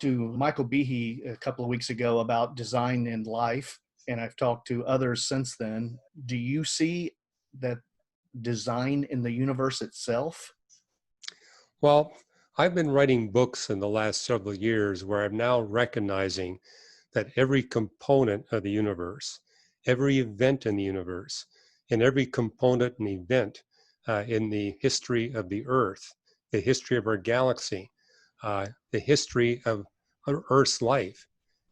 to Michael Behe a couple of weeks ago about design in life, and I've talked to others since then. Do you see that design in the universe itself? Well, I've been writing books in the last several years where I'm now recognizing that every component of the universe, every event in the universe, and every component and event in the history of the Earth, the history of our galaxy, the history of Earth's life,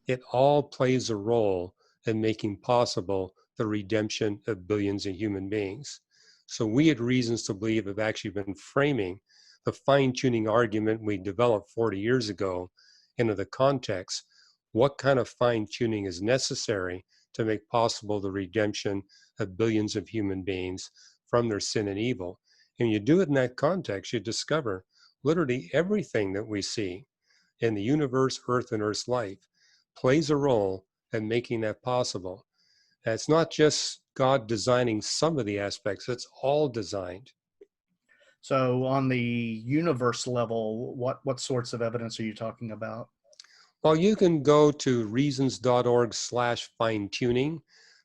it all plays a role in making possible the redemption of billions of human beings. So we had reasons to believe have actually been framing the fine-tuning argument we developed 40 years ago into the context. What kind of fine-tuning is necessary to make possible the redemption of billions of human beings from their sin and evil? And when you do it in that context, you discover literally everything that we see in the universe, Earth, and Earth's life plays a role in making that possible. And it's not just God designing some of the aspects, it's all designed. So on the universe level, what sorts of evidence are you talking about? Well, you can go to reasons.org/fine-tuning.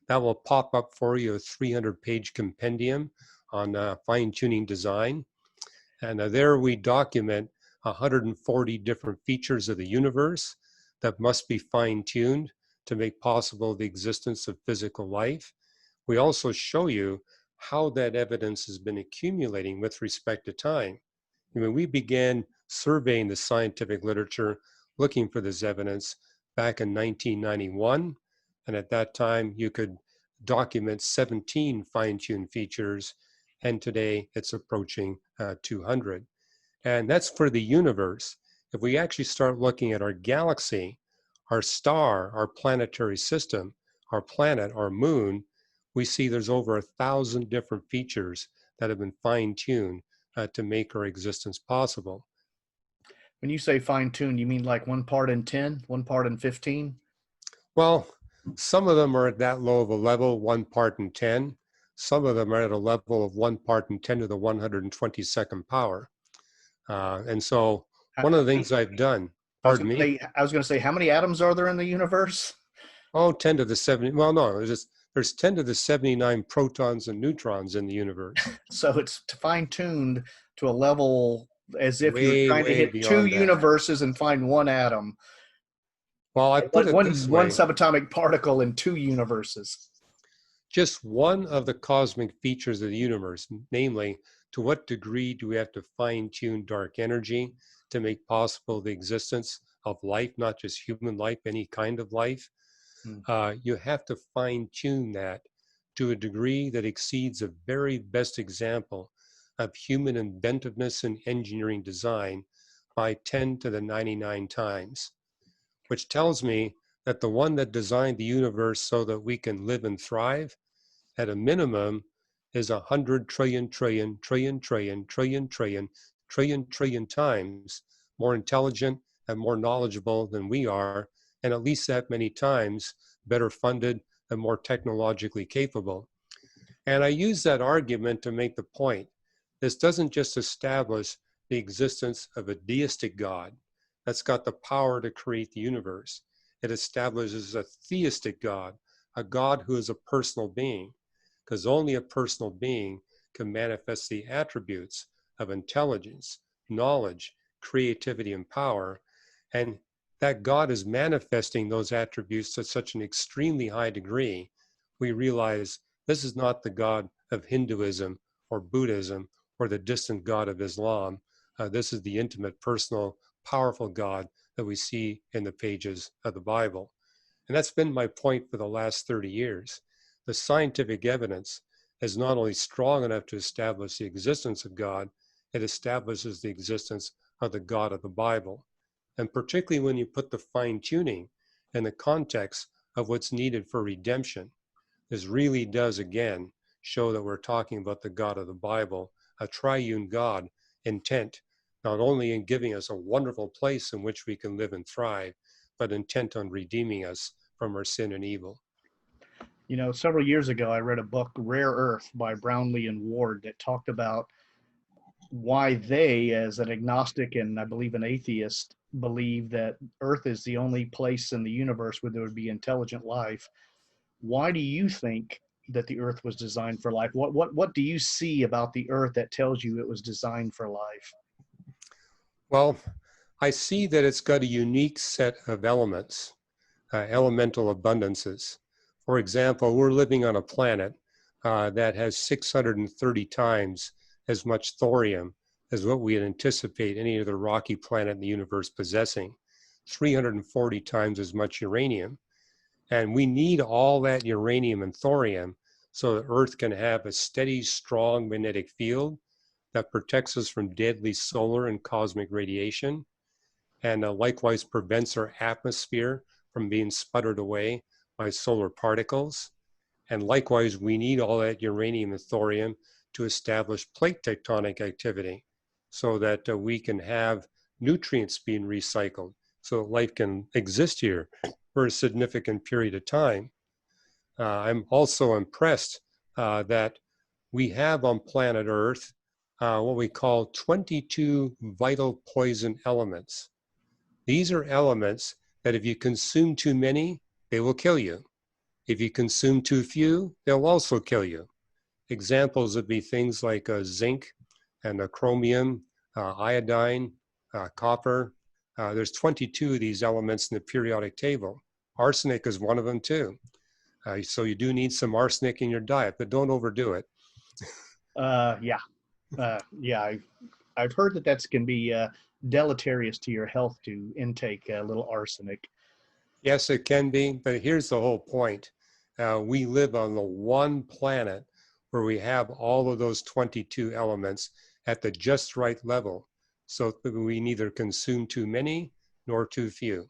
That will pop up for you a 300-page compendium on fine-tuning design. And there we document 140 different features of the universe that must be fine-tuned to make possible the existence of physical life. We also show you how that evidence has been accumulating with respect to time. I mean, we began surveying the scientific literature looking for this evidence back in 1991. And at that time, you could document 17 fine-tuned features. And today it's approaching 200. And that's for the universe. If we actually start looking at our galaxy, our star, our planetary system, our planet, our moon, we see there's over 1,000 different features that have been fine-tuned to make our existence possible. When you say fine-tuned, you mean like 1 part in 10, 1 part in 15? Well, some of them are at that low of a level, 1 part in 10. Some of them are at a level of 1 part in 10 to the 122nd power. And so one of the things I've done, pardon me? I was going to say, how many atoms are there in the universe? Oh, 10 to the 70, well, no, there's 10 to the 79 protons and neutrons in the universe. So it's fine-tuned to a level as if you're Way, trying to way hit 2 beyond that. universes and find 1 atom. Well, I put it this One way. subatomic particle in 2 universes. Just one of the cosmic features of the universe, namely, to what degree do we have to fine-tune dark energy to make possible the existence of life, not just human life, any kind of life? You have to fine-tune that to a degree that exceeds the very best example of human inventiveness and engineering design by 10 to the 99 times, which tells me that the one that designed the universe so that we can live and thrive, at a minimum, is 100 trillion times more intelligent and more knowledgeable than we are, and at least that many times better funded and more technologically capable. And I use that argument to make the point. This doesn't just establish the existence of a deistic God that's got the power to create the universe. It establishes a theistic God, a God who is a personal being, because only a personal being can manifest the attributes of intelligence, knowledge, creativity, and power. And that God is manifesting those attributes to such an extremely high degree, we realize this is not the God of Hinduism or Buddhism or the distant God of Islam. This is the intimate, personal, powerful God that we see in the pages of the Bible. And that's been my point for the last 30 years. The scientific evidence is not only strong enough to establish the existence of God, it establishes the existence of the God of the Bible. And particularly when you put the fine-tuning in the context of what's needed for redemption, this really does, again, show that we're talking about the God of the Bible, a triune God, intent not only in giving us a wonderful place in which we can live and thrive, but intent on redeeming us from our sin and evil. You know, several years ago, I read a book, Rare Earth by Brownlee and Ward, that talked about why they, as an agnostic and I believe an atheist, believe that Earth is the only place in the universe where there would be intelligent life. Why do you think that the Earth was designed for life? What do you see about the Earth that tells you it was designed for life? Well, I see that it's got a unique set of elements, elemental abundances. For example, we're living on a planet that has 630 times as much thorium as what we anticipate any other rocky planet in the universe possessing, 340 times as much uranium. And we need all that uranium and thorium so that Earth can have a steady, strong magnetic field that protects us from deadly solar and cosmic radiation, and likewise prevents our atmosphere from being sputtered away by solar particles. And likewise, we need all that uranium and thorium to establish plate tectonic activity so that we can have nutrients being recycled so that life can exist here for a significant period of time. I'm also impressed that we have on planet Earth what we call 22 vital poison elements. These are elements that if you consume too many, they will kill you. If you consume too few, they'll also kill you. Examples would be things like zinc and chromium, iodine, copper. There's 22 of these elements in the periodic table. Arsenic is one of them too. So you do need some arsenic in your diet, but don't overdo it. Yeah, yeah. I've heard that that's can be deleterious to your health to intake a little arsenic. Yes, it can be, but here's the whole point. We live on the one planet where we have all of those 22 elements at the just right level, so that we neither consume too many nor too few.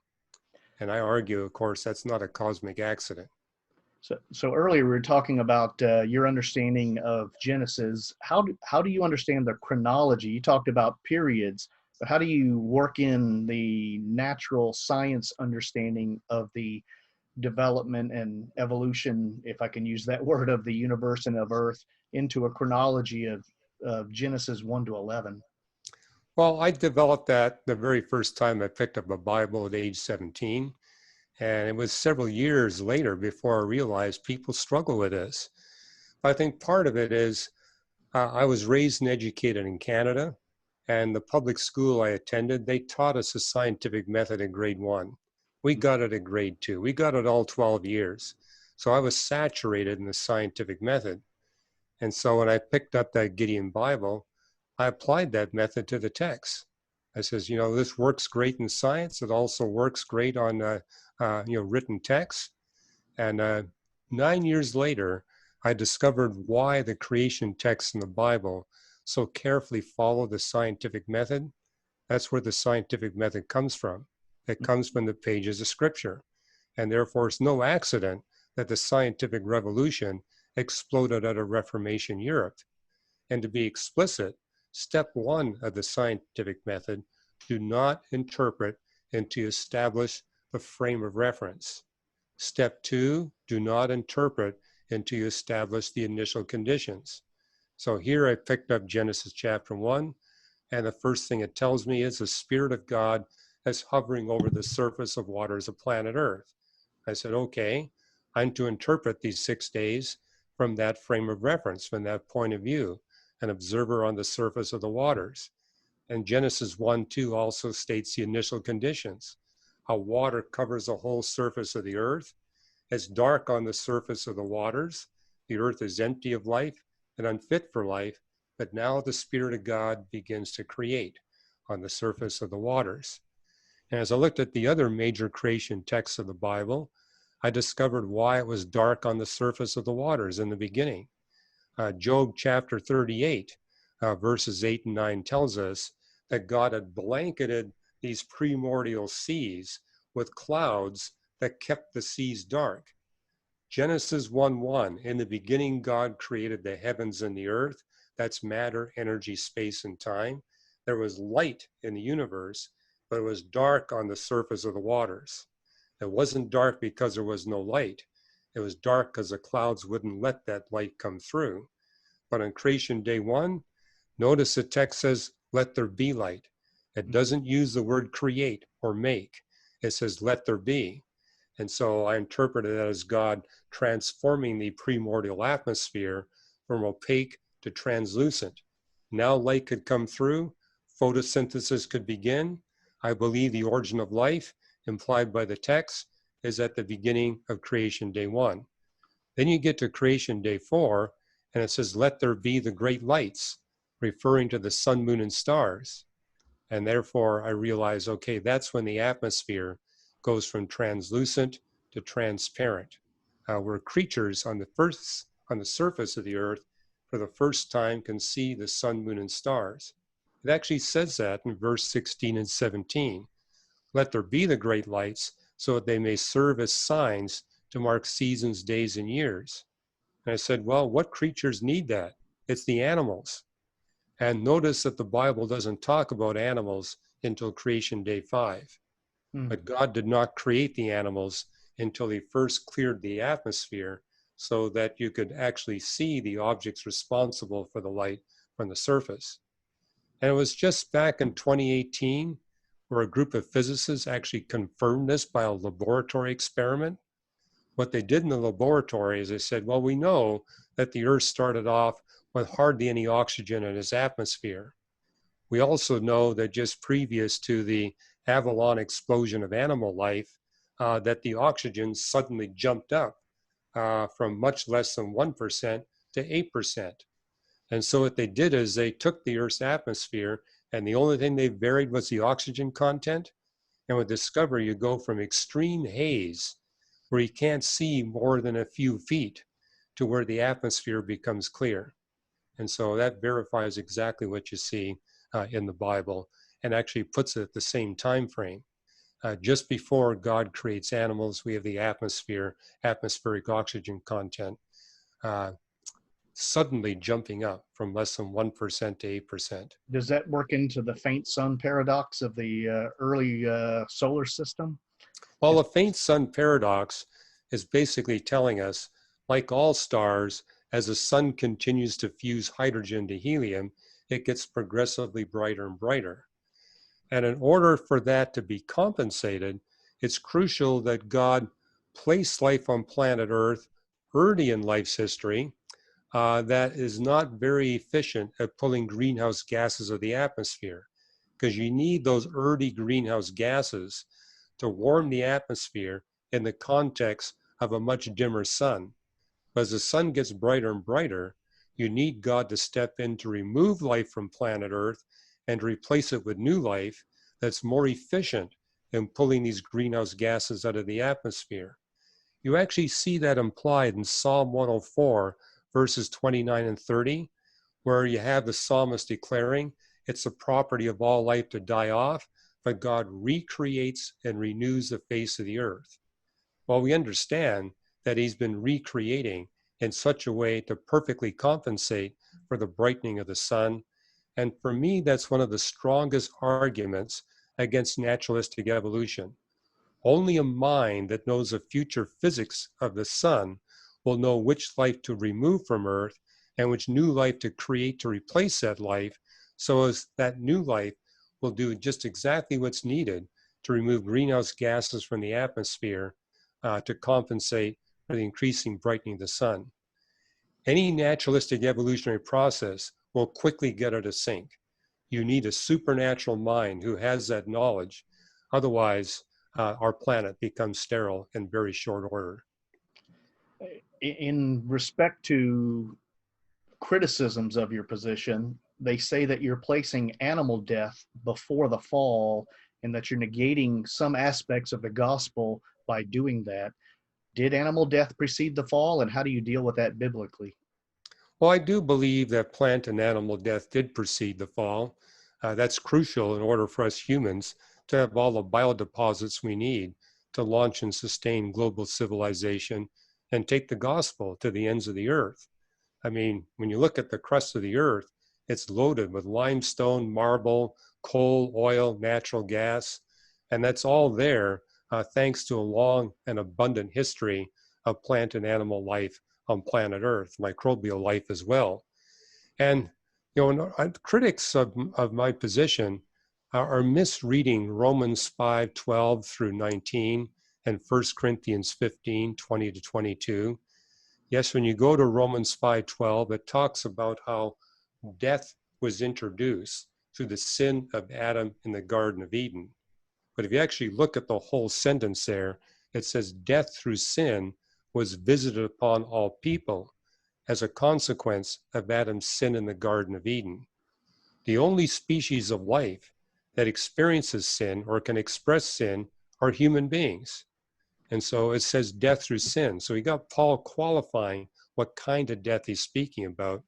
And I argue, of course, that's not a cosmic accident. So earlier we were talking about your understanding of Genesis. How do you understand the chronology? You talked about periods, but how do you work in the natural science understanding of the development and evolution, if I can use that word, of the universe and of Earth into a chronology of Genesis 1 to 11? Well, I developed that the very first time I picked up a Bible at age 17. And it was several years later before I realized people struggle with this. I think part of it is I was raised and educated in Canada, and the public school I attended, they taught us the scientific method in grade 1. We got it at grade 2. We got it all 12 years. So I was saturated in the scientific method. And so when I picked up that Gideon Bible, I applied that method to the text. I says, this works great in science. It also works great on, written text. And 9 years later, I discovered why the creation texts in the Bible so carefully follow the scientific method. That's where the scientific method comes from. It comes from the pages of Scripture. And therefore, it's no accident that the scientific revolution exploded out of Reformation Europe. And to be explicit, step 1 of the scientific method, do not interpret and to establish the frame of reference. Step 2, do not interpret and to establish the initial conditions. So here I picked up Genesis chapter 1, and the first thing it tells me is the Spirit of God is hovering over the surface of waters of planet Earth. I said, okay, I'm to interpret these 6 days from that frame of reference, from that point of view, an observer on the surface of the waters. And Genesis 1:2 also states the initial conditions, how water covers the whole surface of the earth. It's dark on the surface of the waters. The earth is empty of life and unfit for life, but now the Spirit of God begins to create on the surface of the waters. And as I looked at the other major creation texts of the Bible, I discovered why it was dark on the surface of the waters in the beginning. Job chapter 38, verses 8 and 9 tells us that God had blanketed these primordial seas with clouds that kept the seas dark. Genesis 1:1, in the beginning God created the heavens and the earth. That's matter, energy, space, and time. There was light in the universe, but it was dark on the surface of the waters. It wasn't dark because there was no light. It was dark because the clouds wouldn't let that light come through. But on creation day 1, notice the text says, let there be light. It doesn't use the word create or make. It says, let there be. And so I interpreted that as God transforming the primordial atmosphere from opaque to translucent. Now light could come through, photosynthesis could begin. I believe the origin of life, implied by the text, is at the beginning of creation day 1. Then you get to creation day 4, and it says, let there be the great lights, referring to the sun, moon, and stars. And therefore I realize, okay, that's when the atmosphere goes from translucent to transparent. Where creatures on the surface of the earth for the first time can see the sun, moon, and stars. It actually says that in verse 16 and 17. Let there be the great lights so that they may serve as signs to mark seasons, days, and years. And I said, well, what creatures need that? It's the animals. And notice that the Bible doesn't talk about animals until creation day 5. But God did not create the animals until he first cleared the atmosphere so that you could actually see the objects responsible for the light from the surface. And it was just back in 2018 where a group of physicists actually confirmed this by a laboratory experiment. What they did in the laboratory is they said, well, we know that the Earth started off with hardly any oxygen in its atmosphere. We also know that just previous to the Avalon explosion of animal life, that the oxygen suddenly jumped up from much less than 1% to 8%. And so what they did is they took the Earth's atmosphere, and the only thing they varied was the oxygen content. And with Discovery, you go from extreme haze, where you can't see more than a few feet, to where the atmosphere becomes clear. And so that verifies exactly what you see in the Bible, and actually puts it at the same time frame. Just before God creates animals, we have the atmospheric oxygen content, suddenly jumping up from less than 1% to 8%. Does that work into the faint sun paradox of the early solar system? Well, the faint sun paradox is basically telling us, like all stars, as the sun continues to fuse hydrogen to helium, it gets progressively brighter and brighter. And in order for that to be compensated, it's crucial that God placed life on planet Earth early in life's history that is not very efficient at pulling greenhouse gases of the atmosphere, because you need those early greenhouse gases to warm the atmosphere in the context of a much dimmer sun. But as the sun gets brighter and brighter, you need God to step in to remove life from planet Earth and to replace it with new life that's more efficient in pulling these greenhouse gases out of the atmosphere. You actually see that implied in Psalm 104, verses 29 and 30, where you have the psalmist declaring it's the property of all life to die off, but God recreates and renews the face of the earth. Well, we understand that he's been recreating in such a way to perfectly compensate for the brightening of the sun. And for me, that's one of the strongest arguments against naturalistic evolution. Only a mind that knows the future physics of the sun will know which life to remove from Earth and which new life to create to replace that life, so as that new life will do just exactly what's needed to remove greenhouse gases from the atmosphere to compensate for the increasing brightening of the sun. Any naturalistic evolutionary process will quickly get out of sync. You need a supernatural mind who has that knowledge. Otherwise, our planet becomes sterile in very short order. In respect to criticisms of your position, they say that you're placing animal death before the fall and that you're negating some aspects of the gospel by doing that. Did animal death precede the fall, and how do you deal with that biblically? Well, I do believe that plant and animal death did precede the fall. That's crucial in order for us humans to have all the biodeposits we need to launch and sustain global civilization and take the gospel to the ends of the earth. I mean, when you look at the crust of the earth, it's loaded with limestone, marble, coal, oil, natural gas, and that's all there thanks to a long and abundant history of plant and animal life on planet Earth, microbial life as well. And critics of my position are misreading Romans 5:12 through 19 and 1 Corinthians 15:20 to 22. Yes, when you go to Romans 5:12, it talks about how death was introduced through the sin of Adam in the Garden of Eden. But if you actually look at the whole sentence there, it says death through sin was visited upon all people as a consequence of Adam's sin in the Garden of Eden. The only species of life that experiences sin or can express sin are human beings. And so it says death through sin. So we got Paul qualifying what kind of death he's speaking about.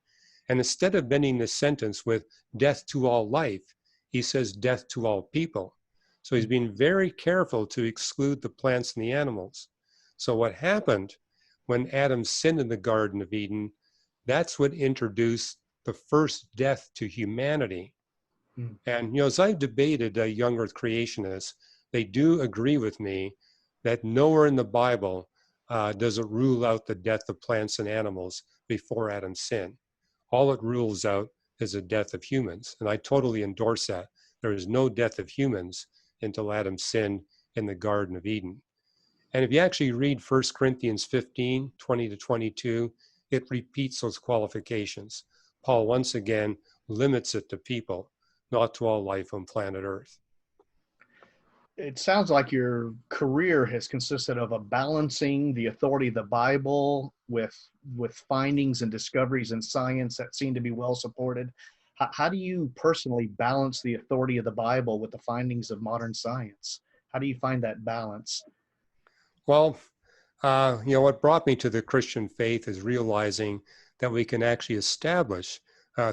And instead of ending the sentence with death to all life, he says death to all people. So he's being very careful to exclude the plants and the animals. So what happened when Adam sinned in the Garden of Eden, that's what introduced the first death to humanity. And, as I've debated young earth creationists, they do agree with me that nowhere in the Bible does it rule out the death of plants and animals before Adam's sin. All it rules out is the death of humans. And I totally endorse that. There is no death of humans until Adam sinned in the Garden of Eden. And if you actually read 1 Corinthians 15:20 to 22, it repeats those qualifications. Paul once again limits it to people, not to all life on planet Earth. It sounds like your career has consisted of a balancing the authority of the Bible with findings and discoveries in science that seem to be well supported. How do you personally balance the authority of the Bible with the findings of modern science? How do you find that balance? Well, what brought me to the Christian faith is realizing that we can actually establish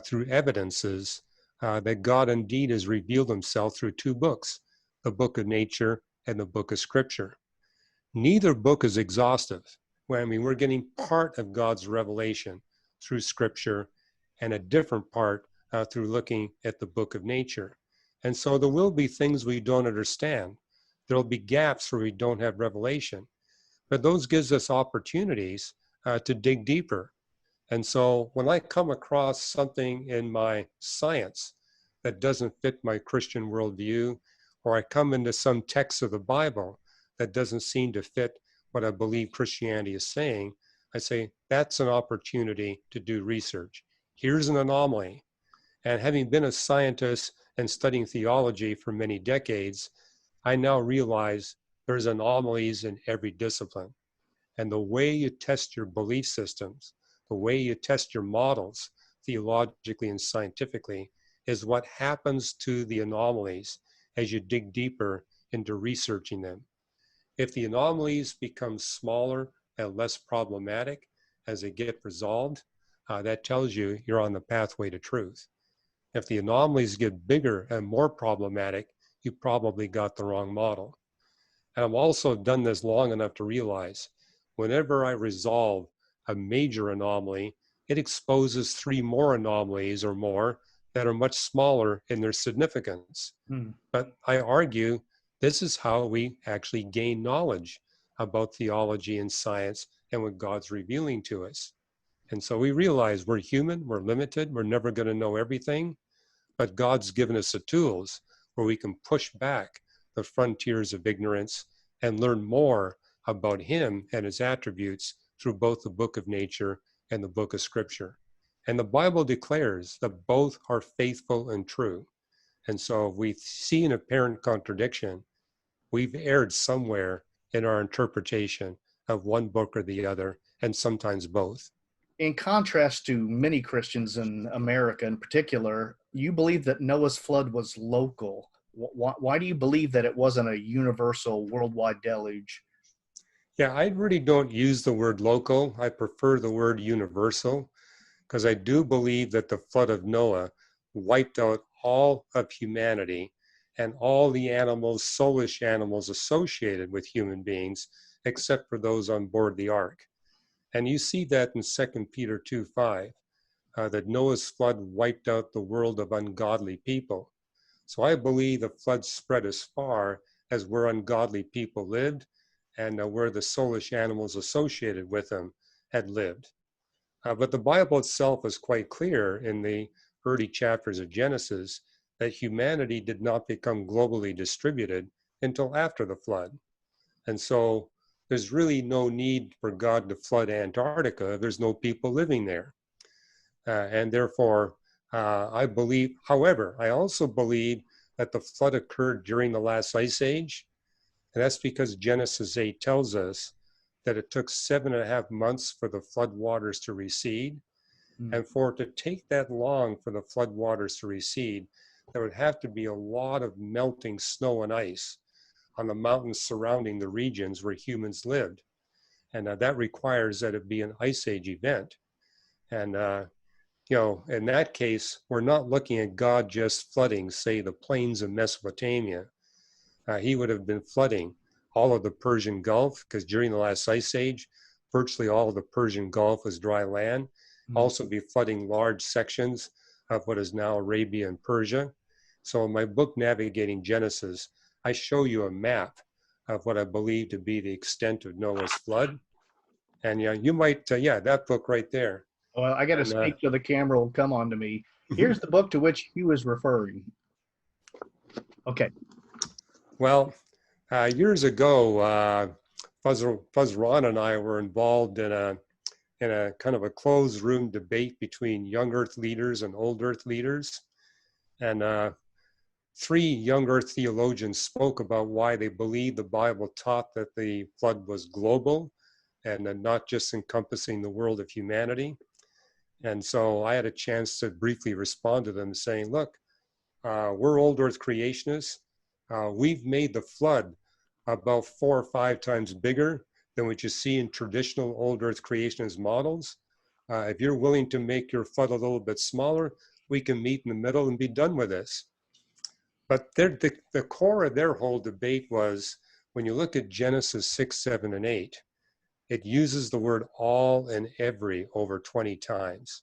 through evidences that God indeed has revealed himself through two books, the book of nature and the book of scripture. Neither book is exhaustive. We're getting part of God's revelation through scripture and a different part through looking at the book of nature. And so there will be things we don't understand. There'll be gaps where we don't have revelation, but those gives us opportunities to dig deeper. And so when I come across something in my science that doesn't fit my Christian worldview, or I come into some text of the Bible that doesn't seem to fit what I believe Christianity is saying, I say, that's an opportunity to do research. Here's an anomaly. And having been a scientist and studying theology for many decades, I now realize there's anomalies in every discipline. And the way you test your belief systems, the way you test your models theologically and scientifically is what happens to the anomalies as you dig deeper into researching them. If the anomalies become smaller and less problematic as they get resolved, that tells you you're on the pathway to truth. If the anomalies get bigger and more problematic, you probably got the wrong model. And I've also done this long enough to realize whenever I resolve a major anomaly, it exposes 3 more anomalies or more that are much smaller in their significance. But I argue this is how we actually gain knowledge about theology and science and what God's revealing to us. And so we realize we're human, we're limited, we're never going to know everything, but God's given us the tools where we can push back the frontiers of ignorance and learn more about him and his attributes through both the book of nature and the book of scripture. And the Bible declares that both are faithful and true. And so if we see an apparent contradiction, we've erred somewhere in our interpretation of one book or the other, and sometimes both. In contrast to many Christians in America in particular, you believe that Noah's flood was local. Why do you believe that it wasn't a universal worldwide deluge? Yeah, I really don't use the word local. I prefer the word universal, because I do believe that the flood of Noah wiped out all of humanity and all the animals, soulish animals associated with human beings, except for those on board the ark. And you see that in 2 Peter 2:5, that Noah's flood wiped out the world of ungodly people. So I believe the flood spread as far as where ungodly people lived and where the soulish animals associated with them had lived. But the Bible itself is quite clear in the early chapters of Genesis that humanity did not become globally distributed until after the flood. And so there's really no need for God to flood Antarctica if there's no people living there. And therefore, I believe, however, I also believe that the flood occurred during the last ice age. And that's because Genesis 8 tells us that it took 7.5 months for the flood waters to recede. And for it to take that long for the flood waters to recede, there would have to be a lot of melting snow and ice on the mountains surrounding the regions where humans lived. And that requires that it be an ice age event. And, in that case, we're not looking at God just flooding, say, the plains of Mesopotamia. He would have been flooding all of the Persian Gulf, because during the last ice age, virtually all of the Persian Gulf was dry land. Also be flooding large sections of what is now Arabia and Persia. So in my book, Navigating Genesis, I show you a map of what I believe to be the extent of Noah's flood. And you might, that book right there. Well, I got to speak so the camera will come on to me. Here's the book to which Hugh is referring. Okay. Well, years ago, Fuzz Ron and I were involved in a kind of a closed room debate between young Earth leaders and old Earth leaders. And 3 young Earth theologians spoke about why they believed the Bible taught that the flood was global and not just encompassing the world of humanity. And so I had a chance to briefly respond to them saying, look, we're old Earth creationists. We've made the flood about 4 or 5 times bigger than what you see in traditional old Earth creationist models. If you're willing to make your flood a little bit smaller, we can meet in the middle and be done with this. But the core of their whole debate was, when you look at Genesis 6, 7, and 8, it uses the word all and every over 20 times.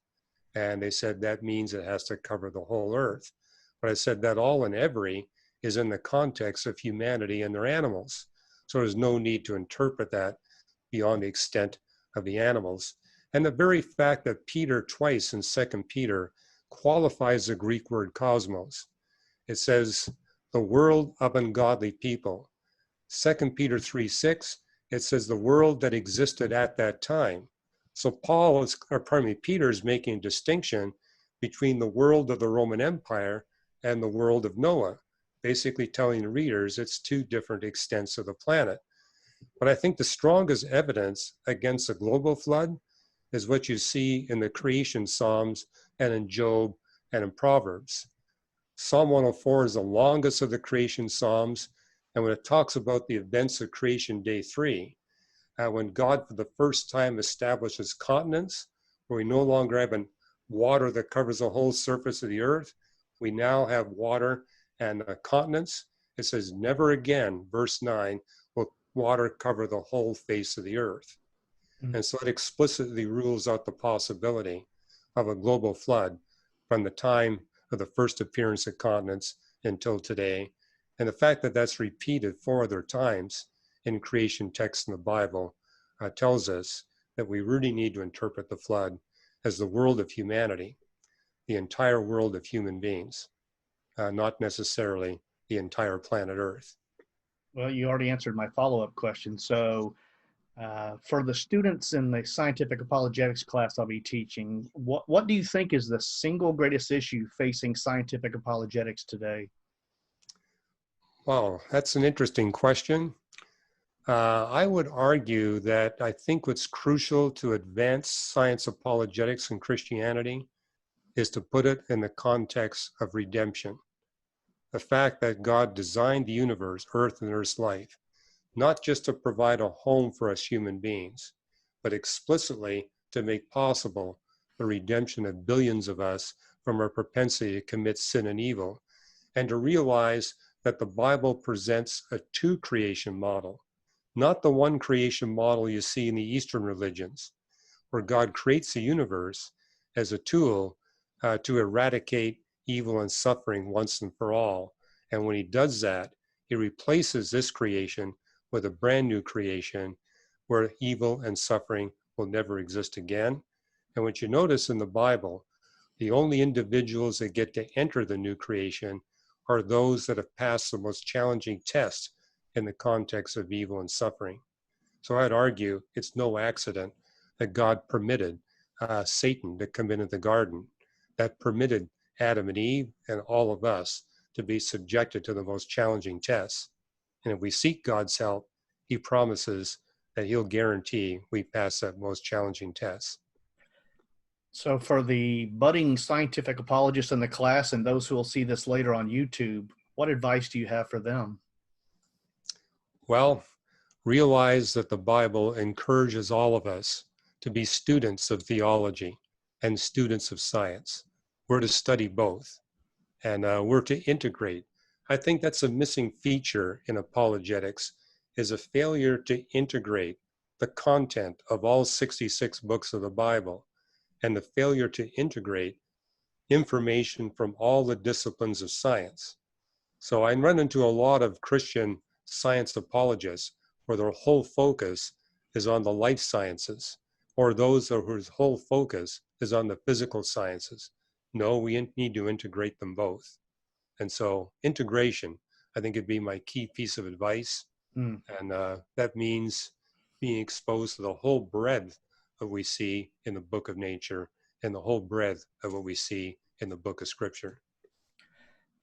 And they said that means it has to cover the whole earth. But I said that all and every is in the context of humanity and their animals. So there's no need to interpret that beyond the extent of the animals. And the very fact that Peter twice in 2 Peter qualifies the Greek word cosmos. It says the world of ungodly people. 2 Peter 3:6, it says the world that existed at that time. So Peter is making a distinction between the world of the Roman Empire and the world of Noah, basically telling the readers it's 2 different extents of the planet. But I think the strongest evidence against a global flood is what you see in the creation Psalms and in Job and in Proverbs. Psalm 104 is the longest of the creation Psalms, and when it talks about the events of creation day 3, when God for the first time establishes continents, where we no longer have water that covers the whole surface of the earth, we now have water and continents. It says, never again, verse 9, will water cover the whole face of the earth. And so it explicitly rules out the possibility of a global flood from the time of the first appearance of continents until today. And the fact that that's repeated 4 other times in creation texts in the Bible tells us that we really need to interpret the flood as the world of humanity, the entire world of human beings, not necessarily the entire planet Earth. Well, you already answered my follow-up question. So for the students in the scientific apologetics class I'll be teaching, what do you think is the single greatest issue facing scientific apologetics today? Wow, that's an interesting question. I would argue that I think what's crucial to advance science apologetics in Christianity is to put it in the context of redemption. The fact that God designed the universe, Earth and Earth's life, not just to provide a home for us human beings, but explicitly to make possible the redemption of billions of us from our propensity to commit sin and evil, and to realize that the Bible presents a 2 creation model, not the 1 creation model you see in the Eastern religions, where God creates the universe as a tool to eradicate evil and suffering once and for all. And when he does that, he replaces this creation with a brand new creation where evil and suffering will never exist again. And what you notice in the Bible The only individuals that get to enter the new creation are those that have passed the most challenging test in the context of evil and suffering. So I'd argue it's no accident that God permitted Satan to come into the garden, that permitted Adam and Eve and all of us to be subjected to the most challenging tests. And if we seek God's help, he promises that he'll guarantee we pass that most challenging test. So for the budding scientific apologists in the class and those who will see this later on YouTube, what advice do you have for them? Well, realize that the Bible encourages all of us to be students of theology and students of science. We're to study both, and we're to integrate. I think that's a missing feature in apologetics, is a failure to integrate the content of all 66 books of the Bible, and the failure to integrate information from all the disciplines of science. So I run into a lot of Christian science apologists where their whole focus is on the life sciences, or those whose whole focus is on the physical sciences. No, we need to integrate them both. And so integration, I think, would be my key piece of advice. Mm. And that means being exposed to the whole breadth of what we see in the book of nature and the whole breadth of what we see in the book of scripture.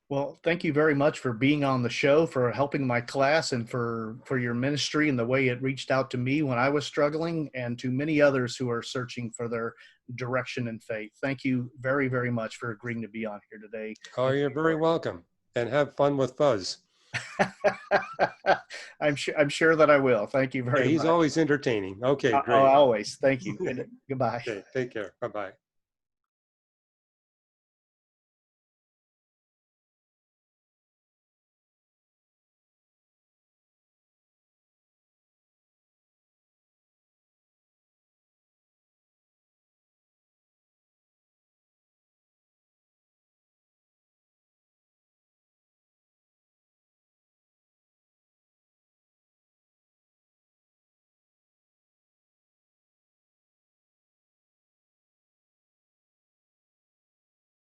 Well, thank you very much for being on the show, for helping my class, and for your ministry and the way it reached out to me when I was struggling, and to many others who are searching for their direction in faith. Thank you very, very much for agreeing to be on here today. Oh, you're very welcome. And have fun with Fuzz. I'm sure that I will. Thank you very Yeah, he's much. always entertaining. Okay, Oh, great. always. Thank you. Goodbye. Okay, take care. Bye-bye.